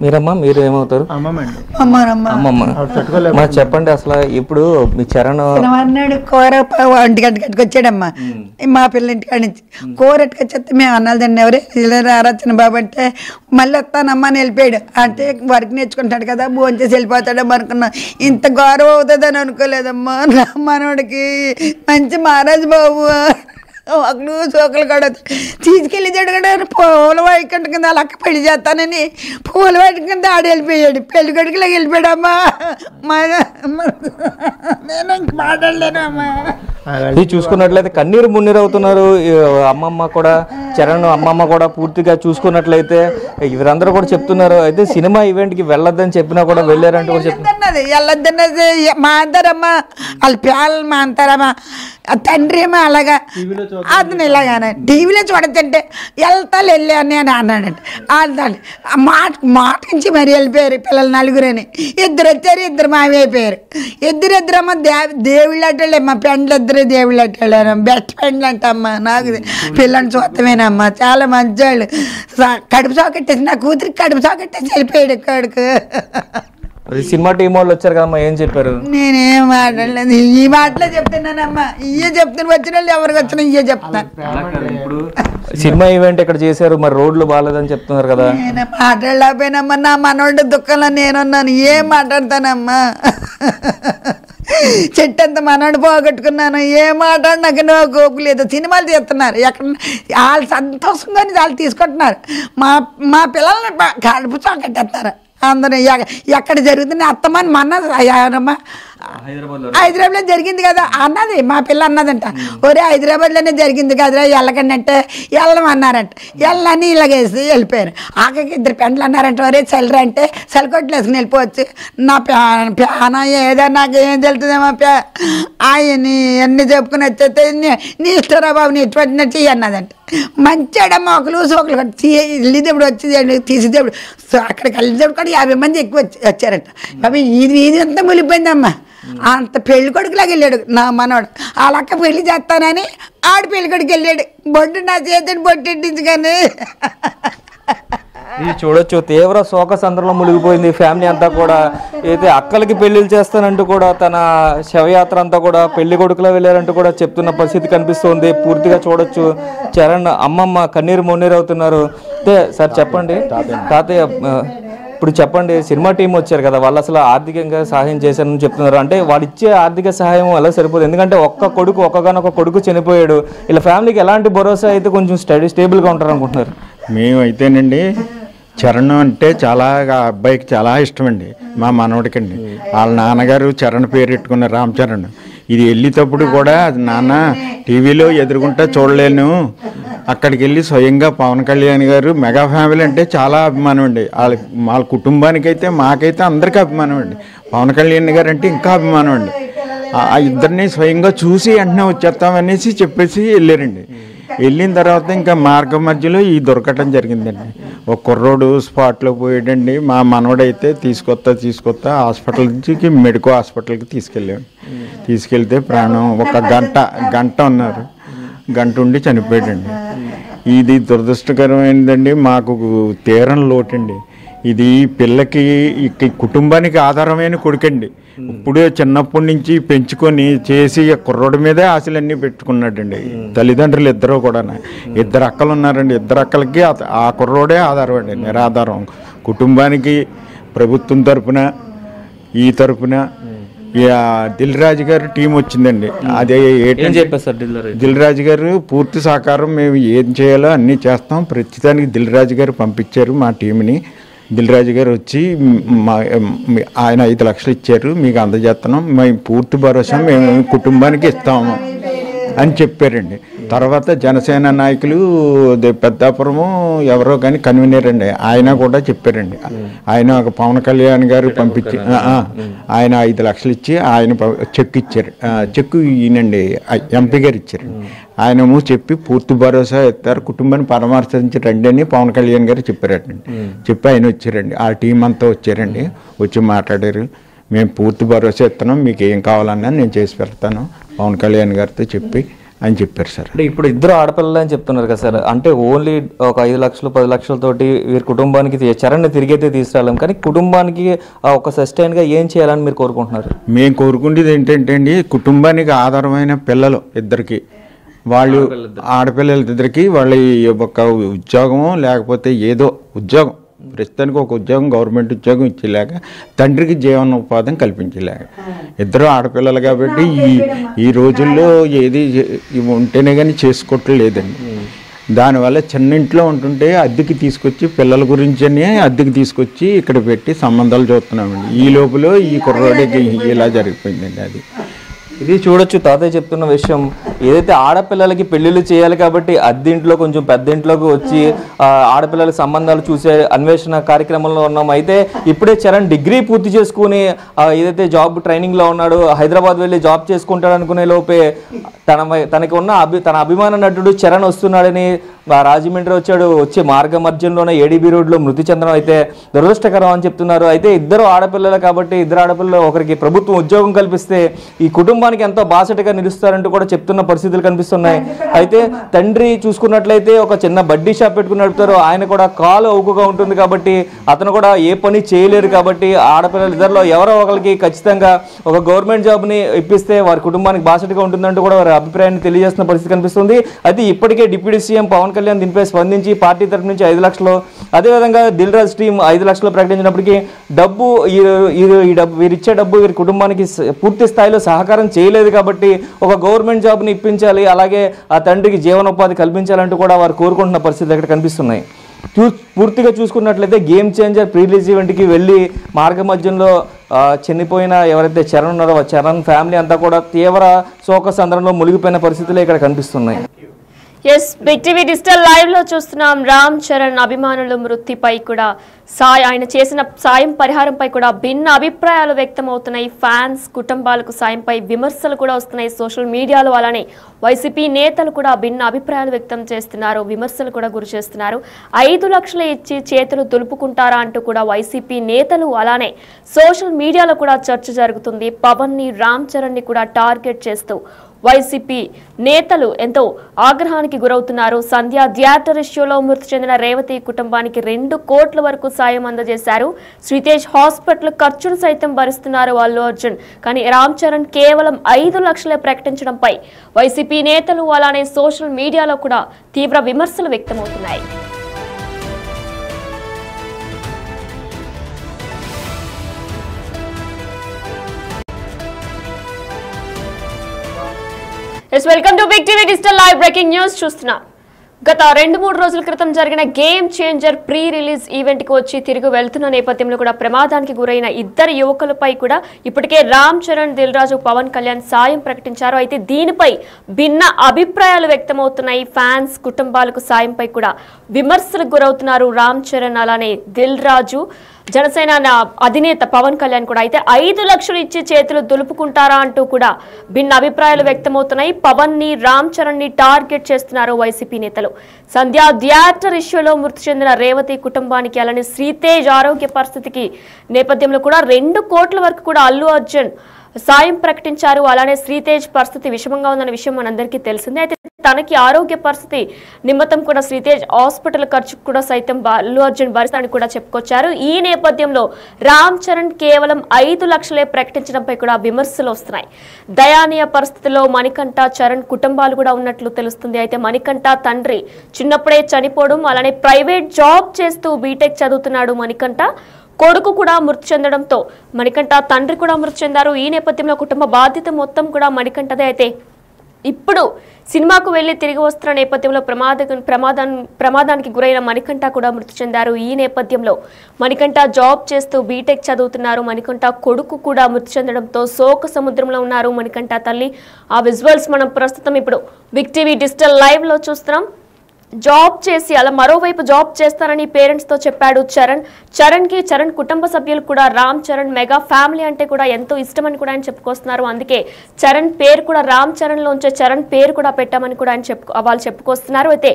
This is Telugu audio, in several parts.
మీరమ్మా మీరు ఏమవుతారు? అమ్మమ్మ. చెప్పండి అసలు ఇప్పుడు మీ చరణ్ అన్నాడు కూర ఒంటి గంటకి వచ్చాడమ్మా మా పిల్ల ఇంటికాడ నుంచి కూర ఎట్టుకొచ్చేస్తే మేము అన్నాలు తిన్న ఎవరే రారచ్చిన బాబు అంటే మళ్ళీ వస్తానమ్మా అని వెళ్ళిపోయాడు. అంటే వర్క్ నేర్చుకుంటాడు కదా భోజనం చేసి వెళ్ళిపోతాడమ్మా అనుకున్నా. ఇంత గౌరవం అవుతుందని అనుకోలేదమ్మా. నా మనోడికి మంచి మహారాజు బాబు ఒకళ్ళు సోకలు కూడా తీసుకెళ్ళి జడగడ పూల వాయికంట కింద అలా పెళ్లి చేస్తానని పూల వాయిక కింద ఆడ వెళ్ళిపోయాడు. పెళ్లి కొడుకులాగా వెళ్ళిపోయాడమ్మా. నేను ఇంక మాట్లాడలేను అమ్మా. ఇది చూసుకున్నట్లయితే కన్నీరు మున్నీరు అవుతున్నారు అమ్మమ్మ కూడా, చరణ్ అమ్మమ్మ కూడా. పూర్తిగా చూసుకున్నట్లయితే వీరందరూ కూడా చెప్తున్నారు అయితే సినిమా ఈవెంట్కి వెళ్ళొద్దని చెప్పినా కూడా వెళ్ళారంటే కూడా చెప్తున్నది. వెళ్ళొద్దన్నది మా అంటారమ్మా, వాళ్ళ పిల్లలు మా అంటారమ్మా, తండ్రి ఏమో అలాగా అతను ఇలాగానే టీవీలో చూడొద్దంటే వెళ్తాను వెళ్ళి అని అన్నాడంటే అన్నాడు. మాట నుంచి మరి వెళ్ళిపోయారు పిల్లలు నలుగురని. ఇద్దరు వచ్చారు, ఇద్దరు మావి అయిపోయారు. ఇద్దరమ్మ దేవుళ్ళు అట్టాళ్ళే మా ఫ్రెండ్లు ఇద్దరు దేవుళ్ళు అట్టాళ్ళేనా బెస్ట్ ఫ్రెండ్లు అంటమ్మా. నాకు పిల్లల్ని చూస్తామేనమ్మా చాలా మంచోళ్ళు. కడుపు సాకెట్టేసి నా కూతురికి కడుపు సాకెట్టేసి వెళ్ళిపోయాడు ఇక్కడికి. సినిమా టీం వాళ్ళు వచ్చారు కదమ్మా, ఏం చెప్పారు? నేనేం మాట్లాడలేదు. ఈ మాటలే చెప్తున్నానమ్మా. ఇయ్యే చెప్తాను, వచ్చిన వాళ్ళు ఎవరికి వచ్చినా ఇయ్యే చెప్తాను. ఇప్పుడు సినిమా ఈవెంట్ ఇక్కడ చేశారు, మరి రోడ్లు బాగాలేదని చెప్తున్నారు కదా. నేను మాట్లాడలేకపోయినమ్మా. నా మనోడి దుఃఖంలో నేనున్నాను. ఏం మాట్లాడతానమ్మా. చెట్టు అంత మనోడు పోగొట్టుకున్నాను. ఏం మాట్లాడి నాకు నువ్వు గోపు లేదు. సినిమాలు తీస్తున్నారు ఎక్కడ వాళ్ళు సంతోషంగా వాళ్ళు తీసుకుంటున్నారు. మా పిల్లల్ని కడుపు చోకట్టేస్తారు అందరూ. ఎక్కడ జరుగుతుంది అత్తమ్మని మన్న హైదరాబాద్లో జరిగింది కదా అన్నది మా పిల్ల అన్నదంట. ఒరే హైదరాబాద్లోనే జరిగింది కదరా వెళ్ళకండి అంటే వెళ్ళమన్నారంట. వెళ్ళని ఇలాగేసి వెళ్ళిపోయారు. ఆఖరికి ఇద్దరు పెండ్లు అన్నారంట ఒరే చల్లరా అంటే చలికొట్లు వేసుకుని వెళ్ళిపోవచ్చు. నా ప్యాన ఏదో నాకు ఏం తెలుతుందేమో ఆయన్ని అన్నీ చెప్పుకుని వచ్చేస్తే నీ ఇష్టరా బాబు నీ ఇటువంటి అన్నదంట. మంచిడమ్మా ఒకరు సోకలు వెళ్ళిదేప్పుడు వచ్చి తీసేదేప్పుడు అక్కడికి వెళ్ళేదేప్పుడు కూడా 50 మంది ఎక్కువ వచ్చారంట. బాబు ఇది అంతా ములిపోయిందమ్మా. అంత పెళ్లి కొడుకులాగా వెళ్ళాడు నా మనోడు. వాళ్ళ అక్క పెళ్లి చేస్తానని ఆడు పెళ్లి కొడుకు వెళ్ళాడు. బొడ్డు నా చేతిని బొట్టెట్టించి కానీ ఇది చూడొచ్చు తీవ్ర శోక సందర్భంలో మునిగిపోయింది ఫ్యామిలీ అంతా కూడా. అయితే అక్కలకి పెళ్లిళ్ళు చేస్తానంటూ కూడా తన శవయాత్ర అంతా కూడా పెళ్లి కొడుకులో వెళ్ళారంటూ కూడా చెప్తున్న పరిస్థితి కనిపిస్తుంది. పూర్తిగా చూడొచ్చు చరణ్ అమ్మమ్మ కన్నీరు మున్నీరు అవుతున్నారు. అయితే సార్ చెప్పండి తాతయ్య, ఇప్పుడు చెప్పండి సినిమా టీం వచ్చారు కదా, వాళ్ళు అసలు ఆర్థికంగా సహాయం చేశారని చెప్తున్నారు. అంటే వాళ్ళు ఇచ్చే ఆర్థిక సహాయం అలా సరిపోదు, ఎందుకంటే ఒక్కగానొక్క కొడుకు చనిపోయాడు. ఇలా ఫ్యామిలీకి ఎలాంటి భరోసా అయితే కొంచెం స్టేబుల్గా ఉంటారు అనుకుంటున్నారు? మేమైతేనండి చరణ్ అంటే చాలా అబ్బాయికి చాలా ఇష్టం అండి, మా మనవడికండి. వాళ్ళ నాన్నగారు చరణ్ పేరు పెట్టుకున్న రామ్ చరణ్. ఇది వెళ్ళేటప్పుడు కూడా నాన్న టీవీలో ఎదురుగుంటా చూడలేను, అక్కడికి వెళ్ళి స్వయంగా పవన్ కళ్యాణ్ గారు మెగా ఫ్యామిలీ అంటే చాలా అభిమానం అండి. వాళ్ళ కుటుంబానికి అయితే మాకైతే అందరికీ అభిమానం అండి. పవన్ కళ్యాణ్ గారు అంటే ఇంకా అభిమానం అండి. ఆ ఇద్దరిని స్వయంగా చూసి వెంటనే వచ్చేస్తామనేసి చెప్పేసి వెళ్ళారండి. వెళ్ళిన తర్వాత ఇంకా మార్గం మధ్యలో ఈ దొరకటం జరిగిందండి. ఒక కుర్రోడు స్పాట్లో పోయాడండి. మా మనవడైతే తీసుకొస్తా హాస్పిటల్ నుంచి మెడికో హాస్పిటల్కి తీసుకెళ్ళాడు. తీసుకెళ్తే ప్రాణం ఒక గంట ఉన్నారు, గంట ఉండి చనిపోయాడండి. ఇది దురదృష్టకరమైనదండి. మాకు తీరం లోటండి. ఇది పిల్లకి కుటుంబానికి ఆధారమైన కొడుకండి. ఇప్పుడే చిన్నప్పటి నుంచి పెంచుకొని చేసి కుర్రోడి మీదే ఆశలన్నీ పెట్టుకున్నాడండి. తల్లిదండ్రులు ఇద్దరు కూడా, 2 అక్కలు ఉన్నారండి. 2 అక్కలకి ఆ కుర్రోడే ఆధారం అండి, నిరాధారం. కుటుంబానికి ప్రభుత్వం తరపున ఈ తరపున దిల్ రాజు గారు టీం వచ్చిందండి. అదే దిల్ రాజు గారు పూర్తి సహకారం, మేము ఏం చేయాలో అన్నీ చేస్తాం. ప్రస్తుతానికి దిల్ రాజు గారు పంపించారు మా టీంని. దిల్ రాజు గారు వచ్చి ఆయన 5 లక్షలు ఇచ్చారు, మీకు అందజేస్తున్నాం, మేము పూర్తి భరోసా మేము కుటుంబానికి ఇస్తాము అని చెప్పారండి. తర్వాత జనసేన నాయకులు పెద్దాపురము ఎవరో కానీ కన్వీనర్ అండి, ఆయన కూడా చెప్పారండి. ఆయన ఒక పవన్ కళ్యాణ్ గారు పంపించి ఆయన 5 లక్షలు ఇచ్చి ఆయన చెక్ ఇచ్చారు. చెక్ ఈయనండి ఎంపీ గారు ఇచ్చారు. ఆయనేమో చెప్పి పూర్తి భరోసా ఇస్తారు, కుటుంబాన్ని పరామర్శించి రండి అని పవన్ కళ్యాణ్ గారు చెప్పారండి. చెప్పి ఆయన వచ్చారండి, ఆ టీం అంతా వచ్చారండి. వచ్చి మాట్లాడారు, మేము పూర్తి భరోసా ఇస్తున్నాం, మీకు ఏం కావాలన్నా నేను చేసి పెడతాను పవన్ కళ్యాణ్ గారితో చెప్పి అని చెప్పారు సార్. అంటే ఇప్పుడు ఇద్దరు ఆడపిల్లలు అని చెప్తున్నారు కదా సార్, అంటే ఓన్లీ ఒక 5 లక్షలు 10 లక్షలతోటి వీరి కుటుంబానికి చరణ్ని తిరిగైతే తీసుకురాలేం, కానీ కుటుంబానికి ఒక సస్టైన్గా ఏం చేయాలని మీరు కోరుకుంటున్నారు? మేము కోరుకునేది ఏంటంటే అండి, కుటుంబానికి ఆధారమైన పిల్లలు ఇద్దరికి, వాళ్ళు ఆడపిల్లలిద్దరికి వాళ్ళ ఒక ఉద్యోగము లేకపోతే ఏదో ఉద్యోగం, ప్రస్తుతానికి ఒక ఉద్యోగం గవర్నమెంట్ ఉద్యోగం ఇచ్చేలాగా, తండ్రికి జీవనోపాధిని కల్పించేలాగా. ఇద్దరు ఆడపిల్లలు కాబట్టి ఈ రోజుల్లో ఏది ఉంటేనే కానీ చేసుకోవట్లేదండి. దానివల్ల చిన్న ఇంట్లో ఉంటుంటే అద్దెకి తీసుకొచ్చి పిల్లల గురించనే అద్దెకి తీసుకొచ్చి ఇక్కడ పెట్టి సంబంధాలు చూస్తున్నామండి. ఈ లోపల ఈ కుర్రాడికి ఇలా జరిగిపోయిందండి. అది ఇది చూడొచ్చు తాతయ్య చెప్తున్న విషయం, ఏదైతే ఆడపిల్లలకి పెళ్లిళ్ళు చేయాలి కాబట్టి అద్దెంట్లో కొంచెం పెద్ద ఇంట్లోకి వచ్చి ఆడపిల్లల సంబంధాలు చూసే అన్వేషణ కార్యక్రమంలో ఉన్నాం. అయితే ఇప్పుడే చరణ్ డిగ్రీ పూర్తి చేసుకుని ఏదైతే జాబ్ ట్రైనింగ్లో ఉన్నాడు, హైదరాబాద్ వెళ్ళి జాబ్ చేసుకుంటాడు అనుకునే లోపే తనకి ఉన్న తన అభిమాన నటుడు చరణ్ వస్తున్నాడని రాజమండ్రి వచ్చే మార్గ మధ్యంలోనే ఏడీబీ రోడ్లో మృతి చెందడం అయితే దురదృష్టకరం అని చెప్తున్నారు. అయితే ఇద్దరు ఆడపిల్లలు కాబట్టి ఇద్దరు ఆడపిల్లలు ఒకరికి ప్రభుత్వం ఉద్యోగం కల్పిస్తే ఈ కుటుంబానికి ఎంతో బాసటగా నిలుస్తారంటూ కూడా చెప్తున్న పరిస్థితులు కనిపిస్తున్నాయి. అయితే తండ్రి చూసుకున్నట్లయితే ఒక చిన్న బడ్డీ షాప్ పెట్టుకుని నడుపుతారు, ఆయన కూడా కాలు అవుకుగా ఉంటుంది కాబట్టి అతను కూడా ఏ పని చేయలేరు. కాబట్టి ఆడపిల్లలు ఇద్దరిలో ఎవరో ఒకరికి ఖచ్చితంగా ఒక గవర్నమెంట్ జాబ్ని ఇప్పిస్తే వారి కుటుంబానికి బాసటగా ఉంటుందంటూ కూడా వారి అభిప్రాయాన్ని తెలియజేస్తున్న పరిస్థితి కనిపిస్తుంది. అయితే ఇప్పటికే డిప్యూటీ సీఎం పవన్ కళ్యాణ్ దీనిపై స్పందించి పార్టీ తరఫు నుంచి 5 లక్షలు, అదేవిధంగా దిల్ రాజు టీం 5 లక్షలు ప్రకటించినప్పటికీ డబ్బు వీరిచ్చే డబ్బు వీరి కుటుంబానికి పూర్తి స్థాయిలో సహకారం చేయలేదు. కాబట్టి ఒక గవర్నమెంట్ జాబ్ని ఇప్పించాలి, అలాగే ఆ తండ్రికి జీవనోపాధి కల్పించాలంటూ కూడా వారు కోరుకుంటున్న పరిస్థితులు ఇక్కడ కనిపిస్తున్నాయి. పూర్తిగా చూసుకున్నట్లయితే గేమ్ చేంజర్ ప్రీ రిలీజ్ ఈవెంట్కి వెళ్ళి మార్గ మధ్యంలో చనిపోయిన ఎవరైతే చరణ్ ఉన్నారో చరణ్ ఫ్యామిలీ అంతా కూడా తీవ్ర శోక సంద్రంలో మునిగిపోయిన పరిస్థితులు ఇక్కడ కనిపిస్తున్నాయి. Yes, big TV digital live లో చూస్తున్నాం. రామ్ చరణ్ అభిమానుల మృతిపై కూడా ఆయన చేసిన సాయం పరిహారంపై కూడా భిన్న అభిప్రాయాలు వ్యక్తమవుతున్నాయి. ఫ్యాన్స్ కుటుంబాలకు సాయంపై విమర్శలు కూడా వస్తున్నాయి సోషల్ మీడియాలో. అలానే వైసీపీ నేతలు కూడా భిన్న అభిప్రాయాలు వ్యక్తం చేస్తున్నారు, విమర్శలు కూడా గురి చేస్తున్నారు. 5 లక్షలు ఇచ్చి చేతులు దులుపుకుంటారా అంటూ కూడా వైసీపీ నేతలు, అలానే సోషల్ మీడియాలో కూడా చర్చ జరుగుతుంది. పవన్ ని రామ్ చరణ్ ని కూడా టార్గెట్ చేస్తూ వైసీపీ నేతలు ఎంతో ఆగ్రహానికి గురవుతున్నారు. సంధ్య థియేటర్ ఇష్యూలో మృతి చెందిన రేవతి కుటుంబానికి 2 కోట్ల వరకు సాయం అందజేశారు. శ్రీతేజ్ హాస్పిటల్ ఖర్చును సైతం భరిస్తున్నారు అల్లు అర్జున్. కానీ రామ్ చరణ్ కేవలం 5 లక్షలే ప్రకటించడంపై వైసీపీ నేతలు, అలానే సోషల్ మీడియాలో కూడా తీవ్ర విమర్శలు వ్యక్తమవుతున్నాయి. Welcome to big TV digital live. Breaking news చూస్తున్నాం. గత 2-3 రోజుల క్రితం జరిగిన game changer pre release event కి వచ్చి తిరిగి వెళ్తున్న నేపథ్యంలో కూడా ప్రమాదానికి గురైన 2 యువకులపై కూడా ఇప్పటికే రామ్ చరణ్, దిల్ రాజు, పవన్ కళ్యాణ్ సాయం ప్రకటించారు. అయితే దీనిపై భిన్న అభిప్రాయాలు వ్యక్తమవుతున్నాయి. ఫ్యాన్స్ కుటుంబాలకు సాయంపై కూడా విమర్శలకు గురవుతున్నారు రామ్ చరణ్, అలానే దిల్ రాజు, జనసేన అధినేత పవన్ కళ్యాణ్ కూడా. అయితే 5 లక్షలు ఇచ్చి చేతులు దులుపుకుంటారా అంటూ కూడా భిన్న అభిప్రాయాలు వ్యక్తమవుతున్నాయి. పవన్ ని, రామ్ చరణ్ ని టార్గెట్ చేస్తున్నారు వైసీపీ నేతలు. సంధ్య థియేటర్ ఇష్యూలో మృతి చెందిన రేవతి కుటుంబానికి, అలానే శ్రీతేజ్ ఆరోగ్య పరిస్థితికి నేపథ్యంలో కూడా 2 కోట్ల వరకు కూడా అల్లు అర్జున్ సాయం ప్రకటించారు. అలానే శ్రీతేజ్ పరిస్థితి విషమంగా ఉందన్న విషయం మనందరికీ తెలిసిందే. అయితే తనకి ఆరోగ్య పరిస్థితి నిమిత్తం కూడా శ్రీతేజ్ హాస్పిటల్ ఖర్చు కూడా సైతం అల్లు అర్జున్ భరిస్తానని కూడా చెప్పుకొచ్చారు. ఈ నేపథ్యంలో రామ్ చరణ్ కేవలం 5 లక్షలే ప్రకటించడంపై కూడా విమర్శలు వస్తున్నాయి. దయానీయ పరిస్థితిలో మణికంఠ, చరణ్ కుటుంబాలు కూడా ఉన్నట్లు తెలుస్తుంది. అయితే మణికంఠ తండ్రి చిన్నప్పుడే చనిపోవడం, అలానే ప్రైవేట్ జాబ్ చేస్తూ బీటెక్ చదువుతున్నాడు మణికంఠ. కొడుకు కూడా మృతి చెందడంతో మణికంఠ తండ్రి కూడా మృతి చెందారు. ఈ నేపథ్యంలో కుటుంబ బాధ్యత మొత్తం కూడా మణికంఠదే. అయితే ఇప్పుడు సినిమాకు వెళ్లి తిరిగి వస్తున్న నేపథ్యంలో ప్రమాదానికి గురైన మణికంఠ కూడా మృతి చెందారు. ఈ నేపథ్యంలో మణికంఠ జాబ్ చేస్తూ బీటెక్ చదువుతున్నారు. మణికంఠ కొడుకు కూడా మృతి చెందడంతో శోక సముద్రంలో ఉన్నారు మణికంఠ తల్లి. ఆ విజువల్స్ మనం ప్రస్తుతం ఇప్పుడు బిగ్ టీవీ డిజిటల్ లైవ్ లో చూస్తున్నాం. జాబ్ చేసి అలా మరోవైపు జాబ్ చేస్తానని పేరెంట్స్ తో చెప్పాడు చరణ్ కి చరణ్ కుటుంబ సభ్యులు కూడా రామ్ చరణ్ మెగా ఫ్యామిలీ అంటే కూడా ఎంతో ఇష్టమని కూడా ఆయన చెప్పుకొస్తున్నారు. అందుకే చరణ్ పేరు కూడా రామ్ చరణ్ లోంచే చరణ్ పేరు కూడా పెట్టామని కూడా ఆయన వాళ్ళు చెప్పుకొస్తున్నారు. అయితే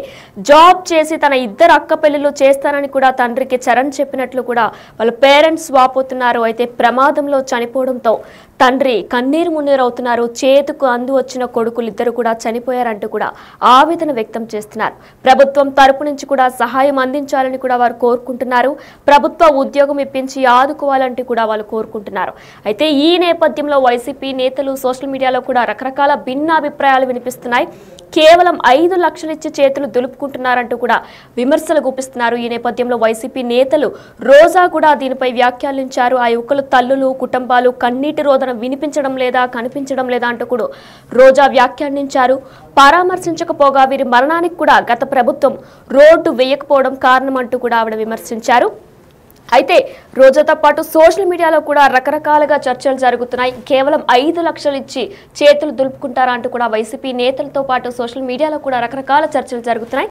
జాబ్ చేసి తన 2 అక్క పెళ్లిళ్ళు చేస్తానని కూడా తండ్రికి చరణ్ చెప్పినట్లు కూడా వాళ్ళ పేరెంట్స్ వాపోతున్నారు. అయితే ప్రమాదంలో చనిపోవడంతో తండ్రి కన్నీరు మున్నీరవుతున్నారు. చేతుకు అందు వచ్చిన కొడుకులు ఇద్దరు కూడా చనిపోయారంటూ కూడా ఆవేదన వ్యక్తం చేస్తున్నారు. ప్రభుత్వం తరపు నుంచి కూడా సహాయం అందించాలని కూడా వారు కోరుకుంటున్నారు. ప్రభుత్వ ఉద్యోగం ఇప్పించి ఆదుకోవాలంటూ కూడా వాళ్ళు కోరుకుంటున్నారు. అయితే ఈ నేపథ్యంలో వైసీపీ నేతలు సోషల్ మీడియాలో కూడా రకరకాల భిన్నాభిప్రాయాలు వినిపిస్తున్నాయి. కేవలం 5 లక్షలు ఇచ్చి చేతులు దులుపుకుంటున్నారంటూ కూడా విమర్శలు గుప్పిస్తున్నారు. ఈ నేపథ్యంలో వైసీపీ నేతలు రోజా కూడా దీనిపై వ్యాఖ్యానించారు. ఆ యువకుల తల్లులు కుటుంబాలు కన్నీటి రోదన వినిపించడం లేదా కనిపించడం లేదా అంటూ కూడా రోజా వ్యాఖ్యానించారు. పరామర్శించకపోగా వీరి మరణానికి కూడా గత ప్రభుత్వం రోడ్డు వేయకపోవడం కారణం అంటూ కూడా ఆవిడ విమర్శించారు. అయితే రోజాతో పాటు సోషల్ మీడియాలో కూడా రకరకాలుగా చర్చలు జరుగుతున్నాయి. కేవలం 5 లక్షలు ఇచ్చి చేతులు దులుపుకుంటారా అంటూ కూడా వైసీపీ నేతలతో పాటు సోషల్ మీడియాలో కూడా రకరకాల చర్చలు జరుగుతున్నాయి.